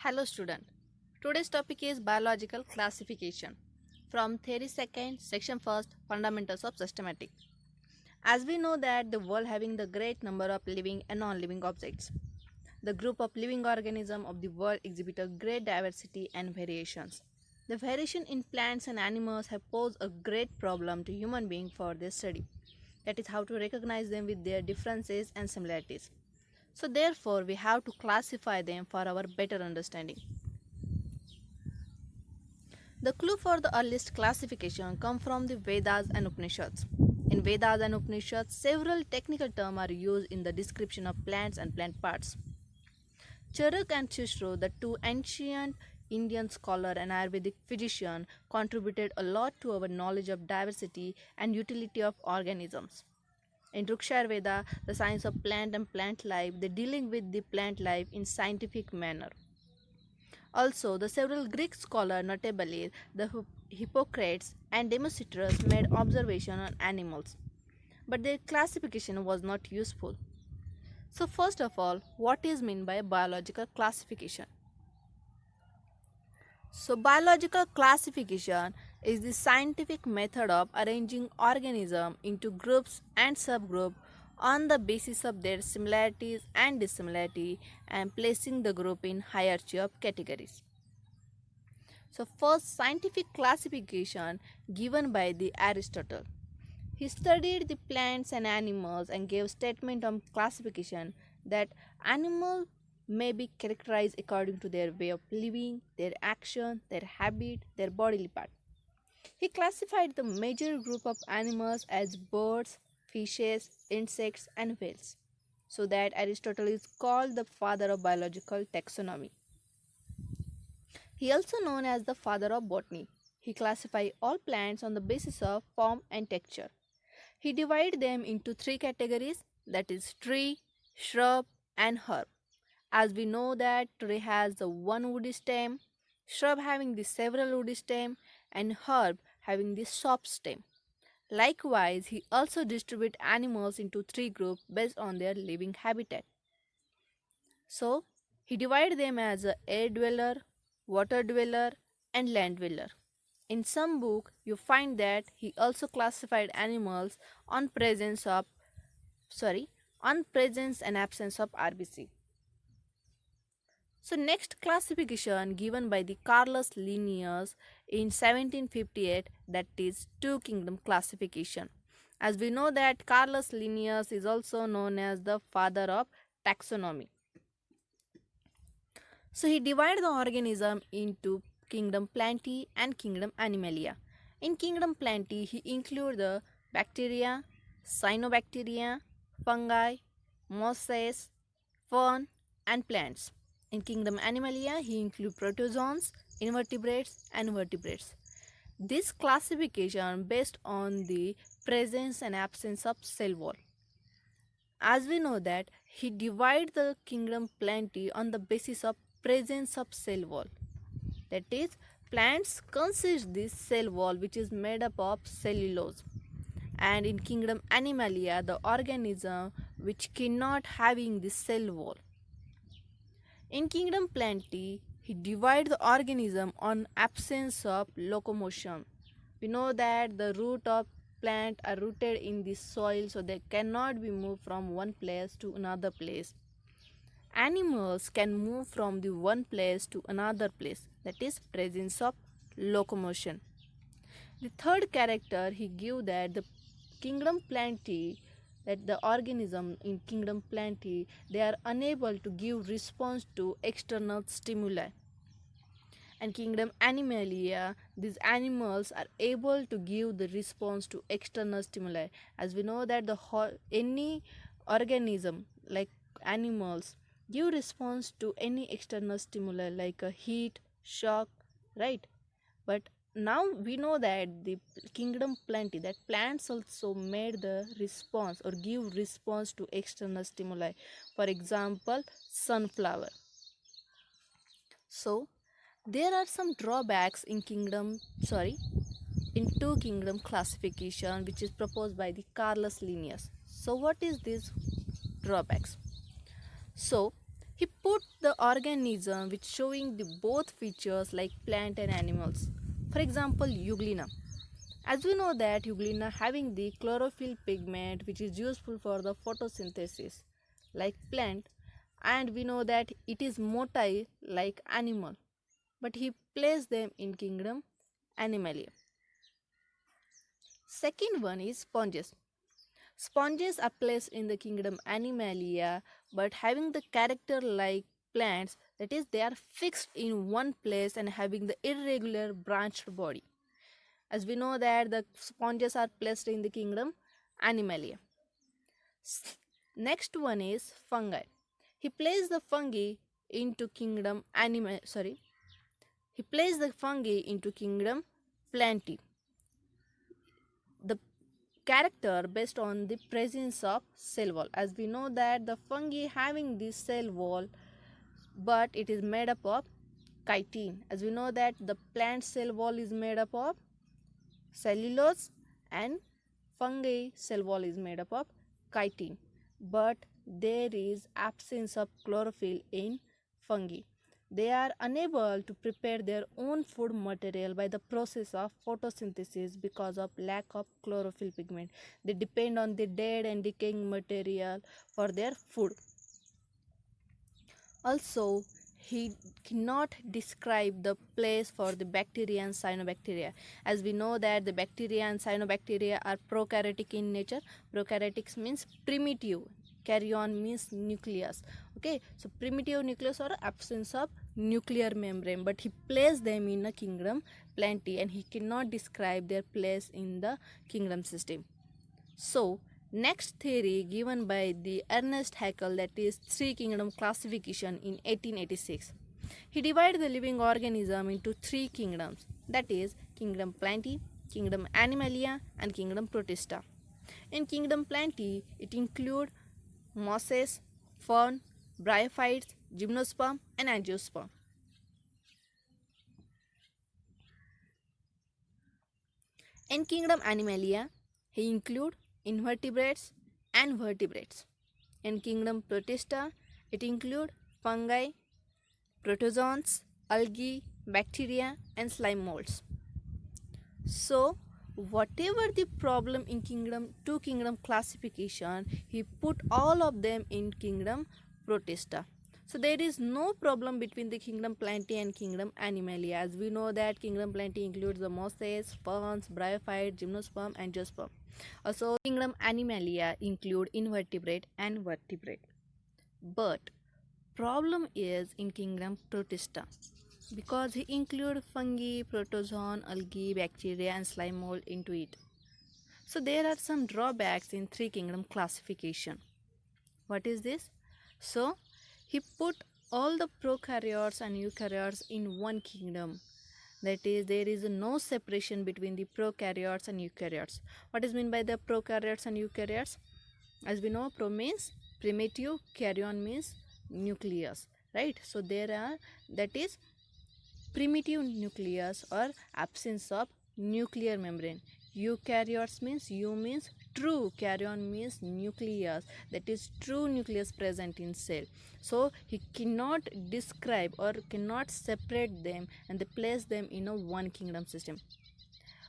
Hello student. Today's topic is biological classification from theory second section first fundamentals of systematic. As we know that the world having the great number of living and non-living objects. The group of living organisms of the world exhibit a great diversity and variations. The variation in plants and animals have posed a great problem to human beings for their study. That is how to recognize them with their differences and similarities. So therefore we have to classify them for our better understanding. The clue for the earliest classification come from the Vedas and Upanishads. In Vedas and Upanishads, several technical terms are used in the description of plants and plant parts. Charak and Chisro, the two ancient Indian scholar and Ayurvedic physician, contributed a lot to our knowledge of diversity and utility of organisms. In Ruksha Ayurveda, the science of plant and plant life, they dealing with the plant life in scientific manner. Also, the several Greek scholars, notably the Hippocrates and Democritus, made observation on animals, but their classification was not useful. So, first of all, what is meant by biological classification? So, biological classification is the scientific method of arranging organisms into groups and subgroups on the basis of their similarities and dissimilarity and placing the group in hierarchy of categories. So, first scientific classification given by the Aristotle. He studied the plants and animals and gave statement on classification that animals may be characterized according to their way of living, their action, their habit, their bodily part. He classified the major group of animals as birds, fishes, insects, and whales, so that Aristotle is called the father of biological taxonomy. He also known as the father of botany. He classified all plants on the basis of form and texture. He divided them into three categories, that is tree, shrub and herb. As we know that tree has the one woody stem, shrub having the several woody stem and herb having the soft stem. Likewise, he also distributed animals into three groups based on their living habitat. So, he divided them as a air dweller, water dweller and land dweller. In some book, you find that he also classified animals on presence of on presence and absence of RBC. So next classification given by the Carolus Linnaeus in 1758, that is two kingdom classification. As we know that Carolus Linnaeus is also known as the father of taxonomy. So he divided the organism into kingdom Plantae and kingdom Animalia. In kingdom Plantae, he included the bacteria, cyanobacteria, fungi, mosses, fern, and plants. In kingdom Animalia, he included protozoans, invertebrates, and vertebrates. This classification based on the presence and absence of cell wall. As we know that he divided the kingdom Plantae on the basis of presence of cell wall. That is, plants consist this cell wall which is made up of cellulose. And in kingdom Animalia, the organism which cannot having this cell wall. In kingdom Plantae, he divided the organism on absence of locomotion. We know that the root of plant are rooted in the soil, so they cannot be moved from one place to another place. Animals can move from the one place to another place, that is presence of locomotion. The third character he give that the kingdom Plantae, that the organism in kingdom Plantae, they are unable to give response to external stimuli. And kingdom Animalia, these animals are able to give the response to external stimuli. As we know that any organism like animals give response to any external stimuli like a heat, shock, right? But now we know that the kingdom Plantae, that plants also made the response or give response to external stimuli. For example, sunflower. So there are some drawbacks in two kingdom classification which is proposed by the Carolus Linnaeus. So what is these drawbacks? So He put the organism which showing the both features like plant and animals. For example, Euglena. As we know that Euglena having the chlorophyll pigment which is useful for the photosynthesis like plant, and we know that it is motile like animal, but he placed them in kingdom Animalia. Second one is sponges. Sponges are placed in the kingdom Animalia but having the character like plants, that is they are fixed in one place and having the irregular branched body. As we know that the sponges are placed in the kingdom Animalia. Next one is fungi. He placed the fungi into kingdom Anima sorry. He placed the fungi into kingdom Plantae. The character based on the presence of cell wall. As we know that the fungi having this cell wall, but it is made up of chitin. As we know that the plant cell wall is made up of cellulose and fungi cell wall is made up of chitin, but there is absence of chlorophyll in fungi. They are unable to prepare their own food material by the process of photosynthesis because of lack of chlorophyll pigment. They depend on the dead and decaying material for their food. Also, he cannot describe the place for the bacteria and cyanobacteria. As we know that the bacteria and cyanobacteria are prokaryotic in nature. Prokaryotics means primitive. Karyon means nucleus. Okay, so primitive nucleus or absence of nuclear membrane. But he placed them in a kingdom Plantae and he cannot describe their place in the kingdom system. So, next theory given by the Ernest Haeckel, that is three kingdom classification in 1886. He divided the living organism into three kingdoms, that is kingdom Plantae, kingdom Animalia and kingdom Protista. In kingdom Plantae, it include mosses, fern, bryophytes, gymnosperm and angiosperm. In kingdom Animalia, he include invertebrates and vertebrates. In kingdom Protista, it include fungi, protozoans, algae, bacteria and slime molds. So, whatever the problem in kingdom two kingdom classification, he put all of them in kingdom Protista. So there is no problem between the kingdom Plantae and kingdom Animalia. As we know that kingdom Plantae includes the mosses, ferns, bryophyte, gymnosperm and angiosperm. Also, kingdom Animalia include invertebrate and vertebrate. But problem is in kingdom Protista because he include fungi, protozoan, algae, bacteria and slime mold into it. So there are some drawbacks in three kingdom classification. What is this? So he put all the prokaryotes and eukaryotes in one kingdom. That is, there is no separation between the prokaryotes and eukaryotes. What is meant by the prokaryotes and eukaryotes? As we know, pro means primitive, karyon means nucleus, right? So there are, that is primitive nucleus or absence of nuclear membrane. Eukaryotes means U means true, karyon means nucleus, that is true nucleus present in cell. So he cannot describe or cannot separate them and they place them in a one kingdom system.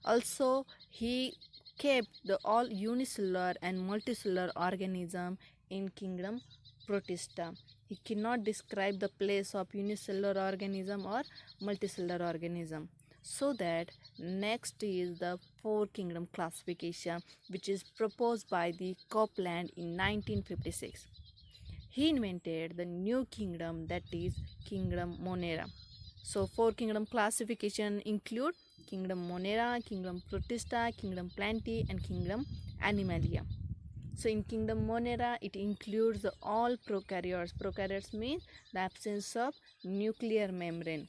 Also, he kept the all unicellular and multicellular organism in kingdom Protista. He cannot describe the place of unicellular organism or multicellular organism. So that next is the four kingdom classification which is proposed by the Copeland in 1956. He invented the new kingdom, that is kingdom Monera. So four kingdom classification include kingdom Monera, kingdom Protista, kingdom Plantae and kingdom Animalia. So in kingdom Monera, it includes all prokaryotes. Prokaryotes means the absence of nuclear membrane.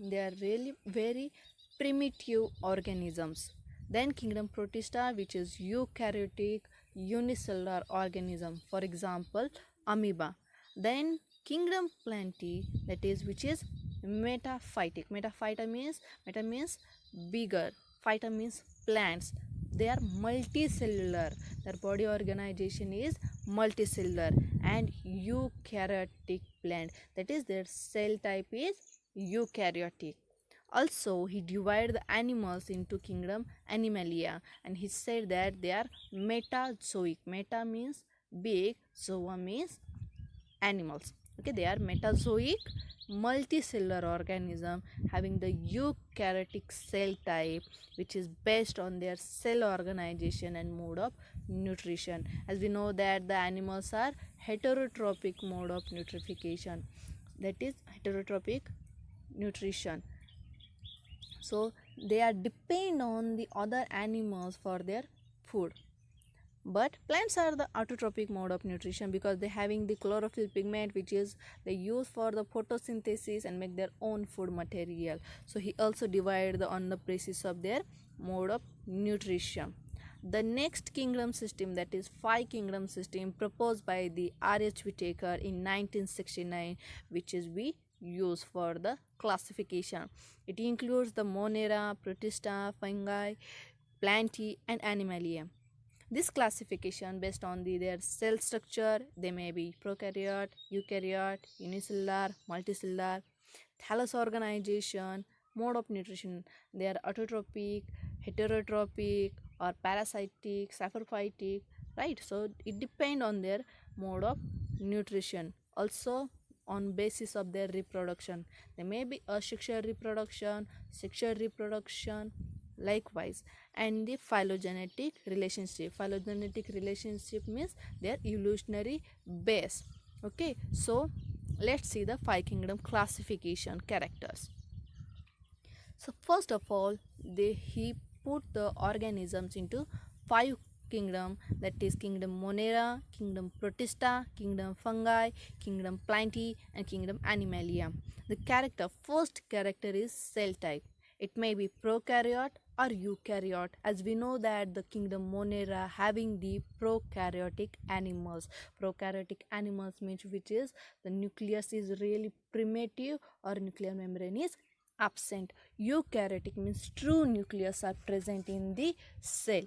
They are really very primitive organisms. Then kingdom Protista, which is eukaryotic unicellular organism, for example amoeba. Then kingdom Plantae, that is which is metaphytic. Metaphyta means, meta means bigger, phyta means plants. they are multicellular. Their body organization is multicellular and eukaryotic plant, that is their cell type is eukaryotic. Also, he divided the animals into kingdom Animalia, and he said that they are metazoic. Meta means big, zoa means animals. Okay, they are metazoic multicellular organism having the eukaryotic cell type, which is based on their cell organization and mode of nutrition. As we know that the animals are heterotrophic mode of nutrification, that is heterotrophic nutrition. So they are depend on the other animals for their food. But plants are the autotrophic mode of nutrition because they having the chlorophyll pigment, which is they use for the photosynthesis and make their own food material. So he also divided on the basis of their mode of nutrition. The next kingdom system, that is five kingdom system, proposed by the R.H. Whitaker in 1969, which is we use for the classification. It includes the Monera, Protista, Fungi, Plantae and Animalia. This classification based on their cell structure, they may be prokaryote, eukaryote, unicellular, multicellular, thallus organization, mode of nutrition, they are autotrophic, heterotrophic or parasitic, saprophytic, right? So it depends on their mode of nutrition. Also on basis of their reproduction, they may be asexual reproduction, sexual reproduction, likewise. And the phylogenetic relationship means their evolutionary base. Okay, so let's see the five kingdom classification characters. So first of all, he put the organisms into five kingdom, that is kingdom Monera, kingdom Protista, kingdom Fungi, kingdom Plantae and kingdom Animalia. The first character is cell type. It may be prokaryote or eukaryote, as we know that the kingdom Monera having the prokaryotic animals. Prokaryotic animals means which is the nucleus is really primitive or nuclear membrane is absent. Eukaryotic means true nucleus are present in the cell.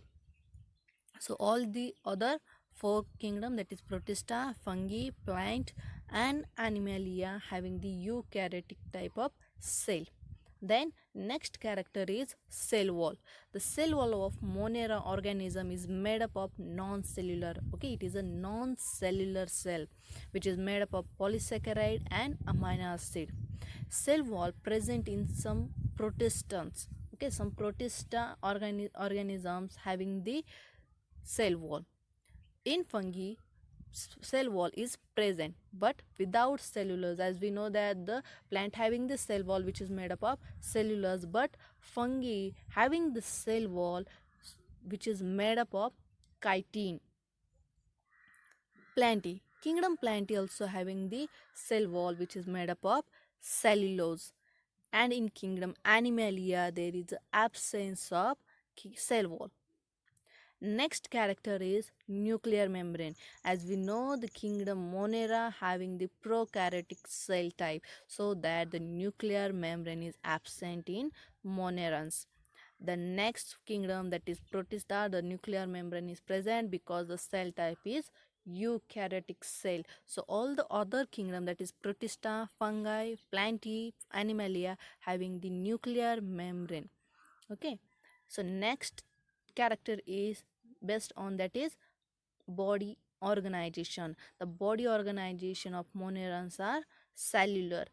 So all the other four kingdom, that is Protista, Fungi, Plant and Animalia, having the eukaryotic type of cell. Then next character is cell wall. The cell wall of Monera organism is made up of non-cellular. Okay, it is a non-cellular cell which is made up of polysaccharide and amino acid. Cell wall present in some protistans. Okay, some protista organisms having the cell wall. In fungi, cell wall is present but without cellulose, as we know that the plant having the cell wall which is made up of cellulose, but fungi having the cell wall which is made up of chitin. Plantae, kingdom Plantae also having the cell wall which is made up of cellulose. And in kingdom Animalia there is absence of cell wall. Next character is nuclear membrane. As we know, the kingdom Monera having the prokaryotic cell type, so that the nuclear membrane is absent in Monerans. The next kingdom, that is Protista, the nuclear membrane is present because the cell type is eukaryotic cell. So all the other kingdom, that is Protista, Fungi, Plantae, Animalia, having the nuclear membrane. Okay, so next character is based on, that is body organization. The body organization of Monerans are cellular.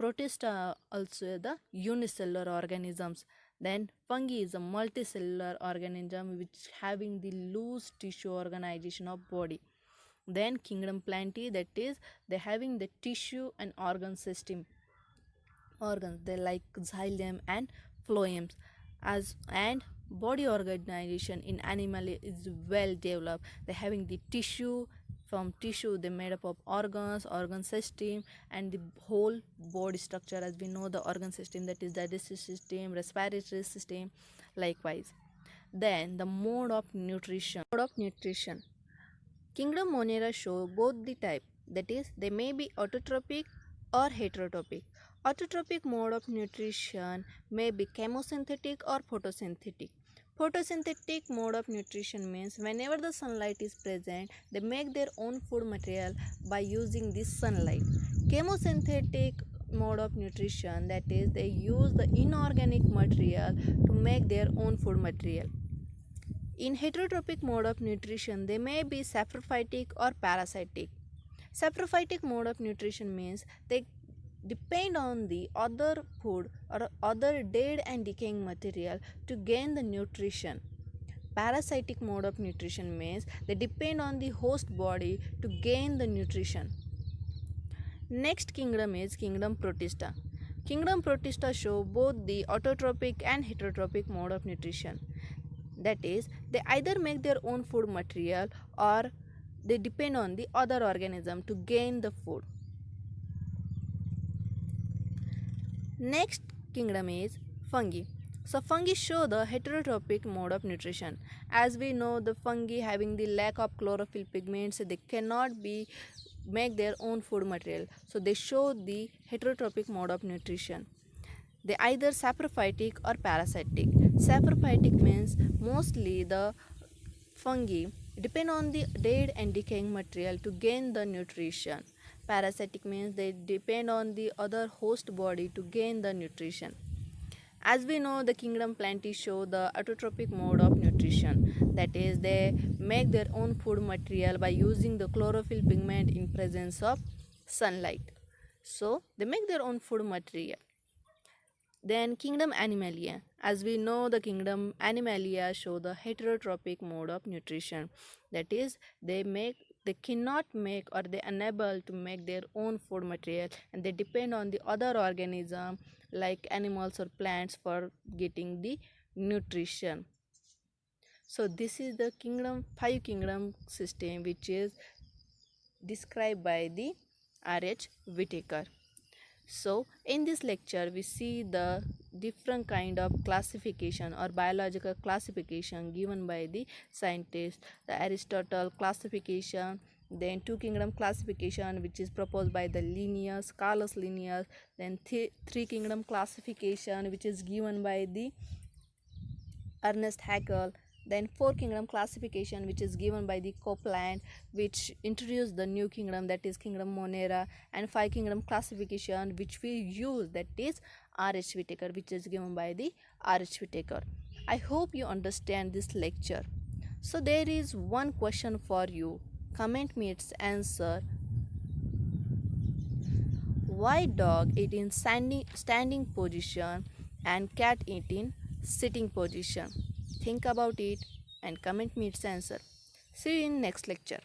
Protista also the unicellular organisms. Then fungi is a multicellular organism which having the loose tissue organization of body. Then kingdom Plantae, that is they having the tissue and organ system. Organs they like xylem and phloems. And body organization in animal is well developed. They having the tissue, from tissue they made up of organs, organ system and the whole body structure. As we know the organ system, that is digestive system, respiratory system, likewise. Then the mode of nutrition. Kingdom Monera show both the type, that is they may be autotrophic or heterotrophic. Autotrophic mode of nutrition may be chemosynthetic or photosynthetic. Photosynthetic mode of nutrition means whenever the sunlight is present, they make their own food material by using this sunlight. Chemosynthetic mode of nutrition, that is, they use the inorganic material to make their own food material. In heterotrophic mode of nutrition, they may be saprophytic or parasitic. Saprophytic mode of nutrition means they depend on the other food or other dead and decaying material to gain the nutrition. Parasitic mode of nutrition means they depend on the host body to gain the nutrition. Next kingdom is kingdom Protista. Kingdom Protista show both the autotrophic and heterotrophic mode of nutrition. That is, they either make their own food material or they depend on the other organism to gain the food. Next kingdom is fungi. So fungi show the heterotrophic mode of nutrition. As we know, the fungi having the lack of chlorophyll pigments, they cannot make their own food material. So they show the heterotrophic mode of nutrition. They either saprophytic or parasitic. Saprophytic means mostly the fungi depend on the dead and decaying material to gain the nutrition. Parasitic means they depend on the other host body to gain the nutrition. As we know, the kingdom Plantae show the autotrophic mode of nutrition. That is, they make their own food material by using the chlorophyll pigment in presence of sunlight. So they make their own food material. Then kingdom Animalia. As we know, the kingdom Animalia show the heterotrophic mode of nutrition. That is, they cannot make or they unable to make their own food material, and they depend on the other organism like animals or plants for getting the nutrition. So this is the five kingdom system which is described by the R.H. Whitaker. So in this lecture we see the different kind of classification or biological classification given by the scientists. The Aristotle classification, then two kingdom classification which is proposed by the Linnaeus, Carolus Linnaeus, then three kingdom classification which is given by the Ernest Haeckel, then four kingdom classification which is given by the Copeland, which introduced the new kingdom, that is kingdom Monera, and five kingdom classification which we use, that is R.H. Whitaker, which is given by the R.H. Whitaker. I hope you understand this lecture. So there is one question for you. Comment me its answer. Why dog eat in standing position and cat eat in sitting position? Think about it and comment me its answer. See you in next lecture.